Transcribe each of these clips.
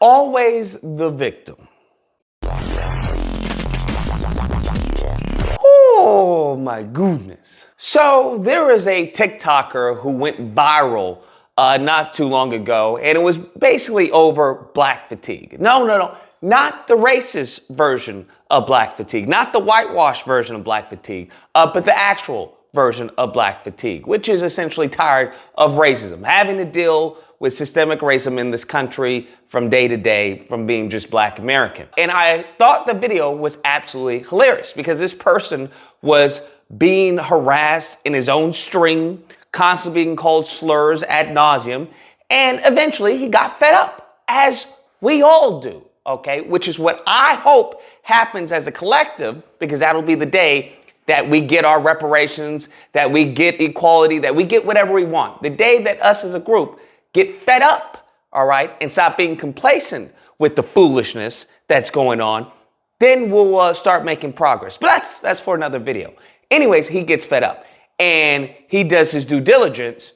Always the victim. Oh my goodness. So there is a TikToker who went viral not too long ago, and it was basically over black fatigue. No, not the racist version of black fatigue, not the whitewash version of black fatigue, but the actual version of black fatigue, which is essentially tired of racism, having to deal with systemic racism in this country from day to day from being just black American. And I thought the video was absolutely hilarious because this person was being harassed in his own stream, constantly being called slurs ad nauseum, and eventually he got fed up, as we all do, okay? Which is what I hope happens as a collective, because that'll be the day that we get our reparations, that we get equality, that we get whatever we want. The day that us as a group get fed up, all right, and stop being complacent with the foolishness that's going on, then we'll start making progress. But that's for another video. Anyways, he gets fed up and he does his due diligence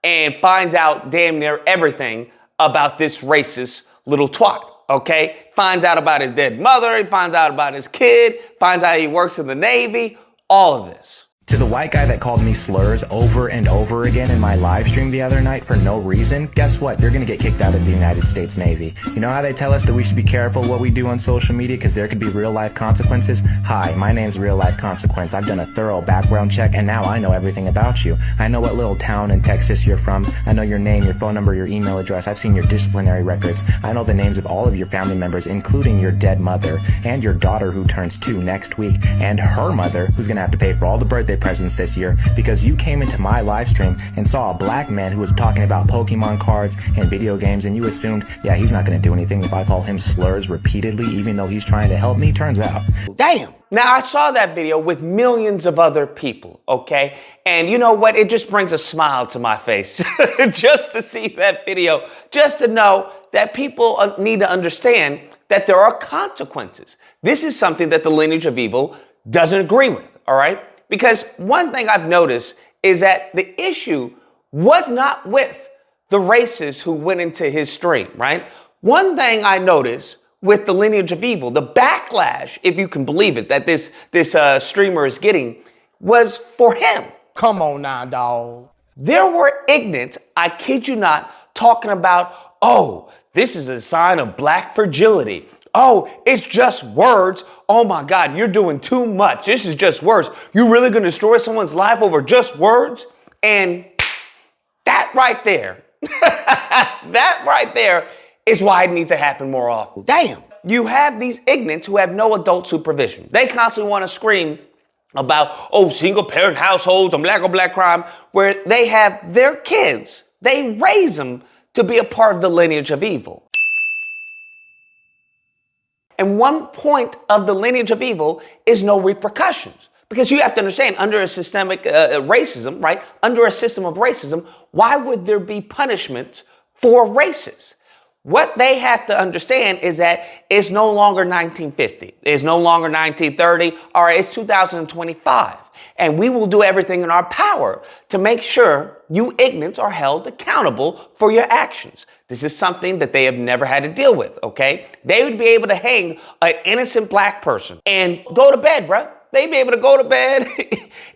and finds out damn near everything about this racist little twat, okay? Finds out about his dead mother, he finds out about his kid, finds out he works in the Navy, all of this. To the white guy that called me slurs over and over again in my live stream the other night for no reason, guess what? You're gonna get kicked out of the United States Navy. You know how they tell us that we should be careful what we do on social media because there could be real life consequences? Hi, my name's Real Life Consequence. I've done a thorough background check and now I know everything about you. I know what little town in Texas you're from. I know your name, your phone number, your email address. I've seen your disciplinary records. I know the names of all of your family members, including your dead mother and your daughter who turns 2 next week, and her mother who's gonna have to pay for all the birthday presents this year because you came into my live stream and saw a black man who was talking about Pokemon cards and video games, and you assumed, yeah, he's not going to do anything if I call him slurs repeatedly, even though he's trying to help me. Turns out, damn. Now, I saw that video with millions of other people, okay? And you know what? It just brings a smile to my face just to see that video, just to know that people need to understand that there are consequences. This is something that the lineage of evil doesn't agree with, all right? Because one thing I've noticed is that the issue was not with the racists who went into his stream, right? One thing I noticed with the lineage of evil, the backlash, if you can believe it, that this streamer is getting was for him. Come on now, dawg. There were ignorants, I kid you not, talking about, oh, this is a sign of black fragility. Oh, it's just words. Oh my God, you're doing too much. This is just words. You really gonna destroy someone's life over just words? And that right there, that right there is why it needs to happen more often. Damn. You have these ignorants who have no adult supervision. They constantly want to scream about, oh, single parent households and black crime, where they have their kids. They raise them to be a part of the lineage of evil. And one point of the lineage of evil is no repercussions. Because you have to understand, under a systemic racism, right? Under a system of racism, why would there be punishments for racists? What they have to understand is that it's no longer 1950. It's no longer 1930. All right, it's 2025. And we will do everything in our power to make sure you ignorants are held accountable for your actions. This is something that they have never had to deal with, okay? They would be able to hang an innocent black person and go to bed, bro. They'd be able to go to bed,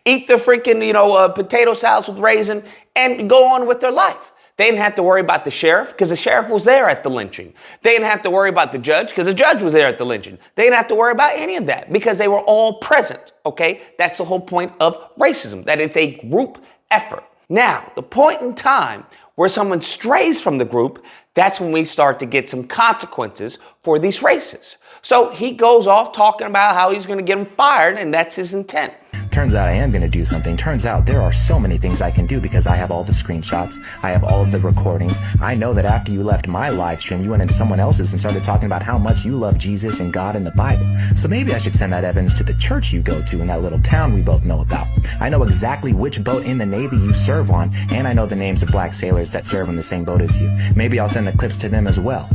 eat the freaking, potato salads with raisin, and go on with their life. They didn't have to worry about the sheriff because the sheriff was there at the lynching. They didn't have to worry about the judge because the judge was there at the lynching. They didn't have to worry about any of that because they were all present, okay? That's the whole point of racism, that it's a group effort. Now, the point in time where someone strays from the group, that's when we start to get some consequences for these racists. So he goes off talking about how he's going to get them fired, and that's his intent. turns out I am going to do something. Turns out there are so many things I can do because I have all the screenshots. I have all of the recordings. I know that after you left my live stream, you went into someone else's and started talking about how much you love Jesus and God and the Bible. So maybe I should send that evidence to the church you go to in that little town we both know about. I know exactly which boat in the Navy you serve on, and I know the names of black sailors that serve on the same boat as you. Maybe I'll send the clips to them as well.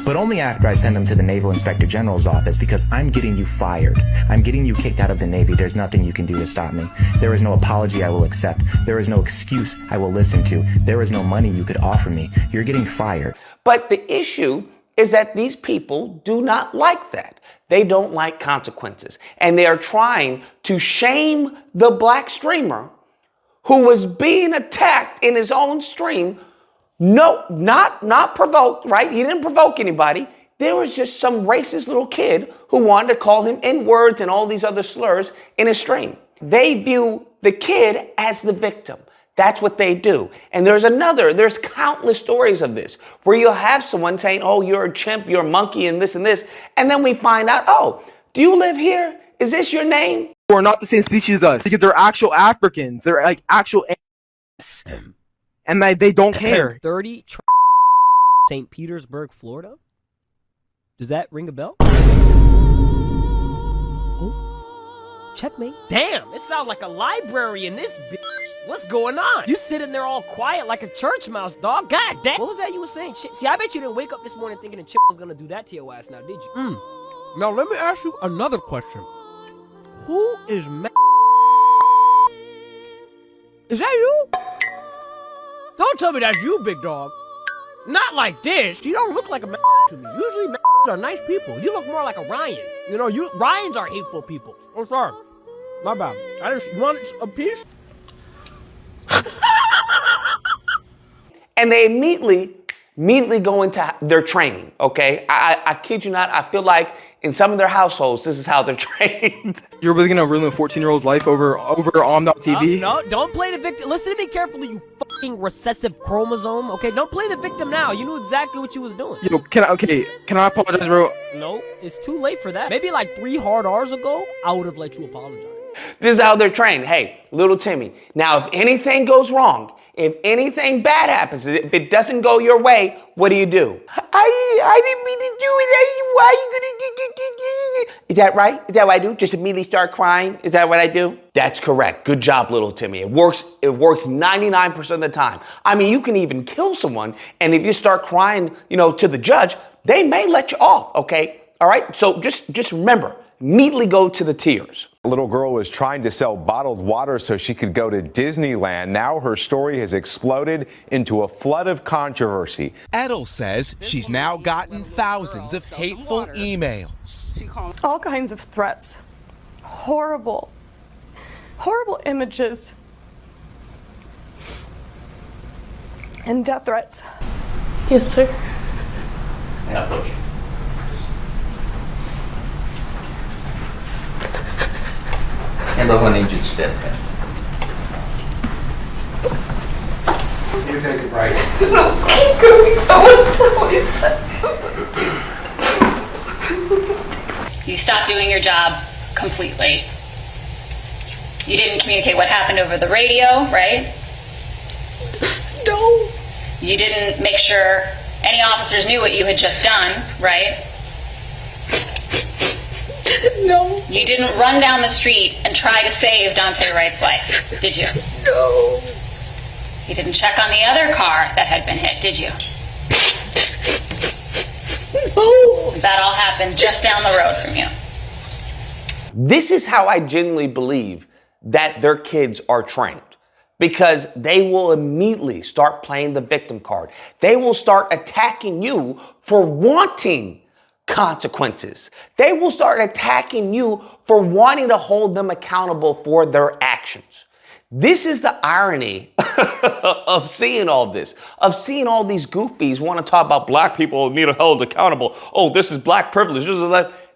But only after I send them to the Naval Inspector General's office, because I'm getting you fired. I'm getting you kicked out of the Navy. There's nothing you can do to stop me. There is no apology I will accept. There is no excuse I will listen to. There is no money you could offer me. You're getting fired. But the issue is that these people do not like that. They don't like consequences. And they are trying to shame the black streamer who was being attacked in his own stream. No, not provoked, right? He didn't provoke anybody. There was just some racist little kid who wanted to call him N-words and all these other slurs in his stream. They view the kid as the victim. That's what they do. And there's countless stories of this where you'll have someone saying, oh, you're a chimp, you're a monkey, and this. And then we find out, oh, do you live here? Is this your name? Who are not the same species as us. Because they're actual Africans. They're like actual apes. And they don't care. 30 St. Petersburg, Florida? Does that ring a bell? Oh, checkmate. Damn, it sounds like a library in this bitch. What's going on? You sitting there all quiet like a church mouse, dog. God damn. What was that you were saying? See, I bet you didn't wake up this morning thinking the Chip was gonna do that to your ass now, did you? Now let me ask you another question. Who is Is that you? Don't tell me that's you, big dog. Not like this. You don't look like a to me. Usually are nice people. You look more like a Ryan. You know, Ryans are hateful people. Oh, sorry. My bad. You want a piece? And they immediately go into their training, okay? I kid you not, I feel like in some of their households, this is how they're trained. You're really gonna ruin a 14-year-old's life over TV? No, don't play the victim. Listen to me carefully, you fucking recessive chromosome, okay? Don't play the victim now. You knew exactly what you was doing. Yo, can I apologize, bro? No, it's too late for that. Maybe like 3 hard hours ago, I would have let you apologize. This is how they're trained. Hey, little Timmy, now if anything goes wrong, if anything bad happens, if it doesn't go your way, what do you do? I didn't mean to do it. Why are you gonna do? Is that right? Is that what I do? Just immediately start crying? Is that what I do? That's correct. Good job, little Timmy. It works 99% of the time. I mean, you can even kill someone, and if you start crying, to the judge, they may let you off, okay? All right? So just remember, immediately go to the tears. A little girl was trying to sell bottled water so she could go to Disneyland. Now her story has exploded into a flood of controversy. Edel says she's now gotten thousands of hateful emails. All kinds of threats. Horrible images. And death threats. Yes, sir. And I need you to step back. You take it right. No, keep going. You stopped doing your job completely. You didn't communicate what happened over the radio, right? No. You didn't make sure any officers knew what you had just done, right? No. You didn't run down the street and try to save Dante Wright's life, did you? No. You didn't check on the other car that had been hit, did you? No. That all happened just down the road from you. This is how I genuinely believe that their kids are trained, because they will immediately start playing the victim card. They will start attacking you for wanting consequences. They will start attacking you for wanting to hold them accountable for their actions. This is the irony of seeing all this, of seeing all these goofies want to talk about black people need to hold accountable. Oh, this is black privilege.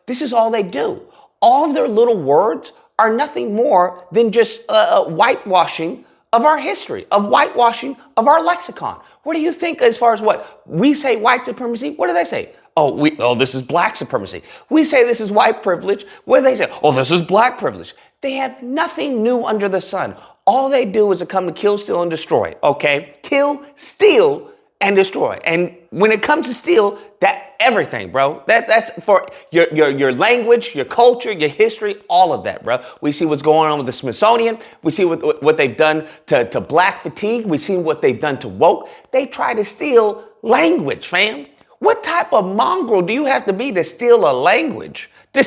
This is all they do. All of their little words are nothing more than just whitewashing of our history, of whitewashing of our lexicon. What do you think as far as what we say white supremacy? What do they say? Oh, this is black supremacy. We say this is white privilege. What do they say? Oh, this is black privilege. They have nothing new under the sun. All they do is to come to kill, steal, and destroy, okay? Kill, steal, and destroy. And when it comes to steal, that everything, bro. That's for your language, your culture, your history, all of that, bro. We see what's going on with the Smithsonian. We see what they've done to black fatigue. We see what they've done to woke. They try to steal language, fam. What type of mongrel do you have to be to steal a language? To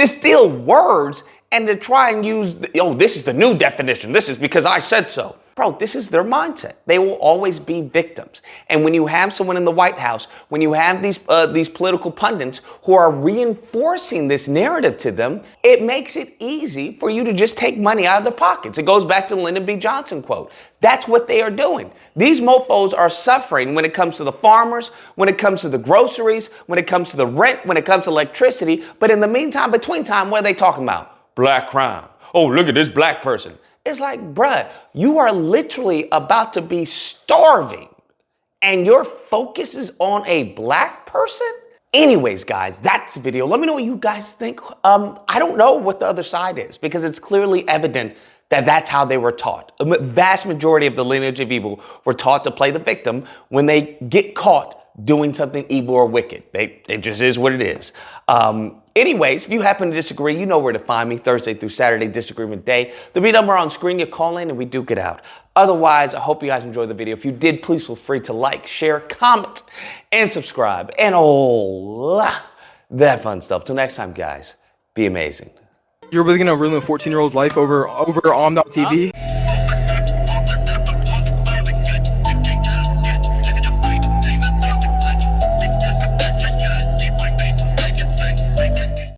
steal words and to try and use, this is the new definition. This is because I said so. Bro, this is their mindset. They will always be victims. And when you have someone in the White House, when you have these political pundits who are reinforcing this narrative to them, it makes it easy for you to just take money out of their pockets. It goes back to the Lyndon B. Johnson quote. That's what they are doing. These mofos are suffering when it comes to the farmers, when it comes to the groceries, when it comes to the rent, when it comes to electricity. But in the meantime, between time, what are they talking about? Black crime. Oh, look at this black person. It's like, bruh, you are literally about to be starving and your focus is on a black person? Anyways, guys, that's the video. Let me know what you guys think. I don't know what the other side is because it's clearly evident that that's how they were taught. A vast majority of the lineage of evil were taught to play the victim when they get caught doing something evil or wicked. It just is what it is. Anyways, if you happen to disagree, you know where to find me Thursday through Saturday, Disagreement Day. The B number on screen, you call in and we duke it out. Otherwise, I hope you guys enjoyed the video. If you did, please feel free to like, share, comment, and subscribe. And all that fun stuff. Till next time, guys, be amazing. You're really gonna ruin a 14-year-old's life over Om.TV?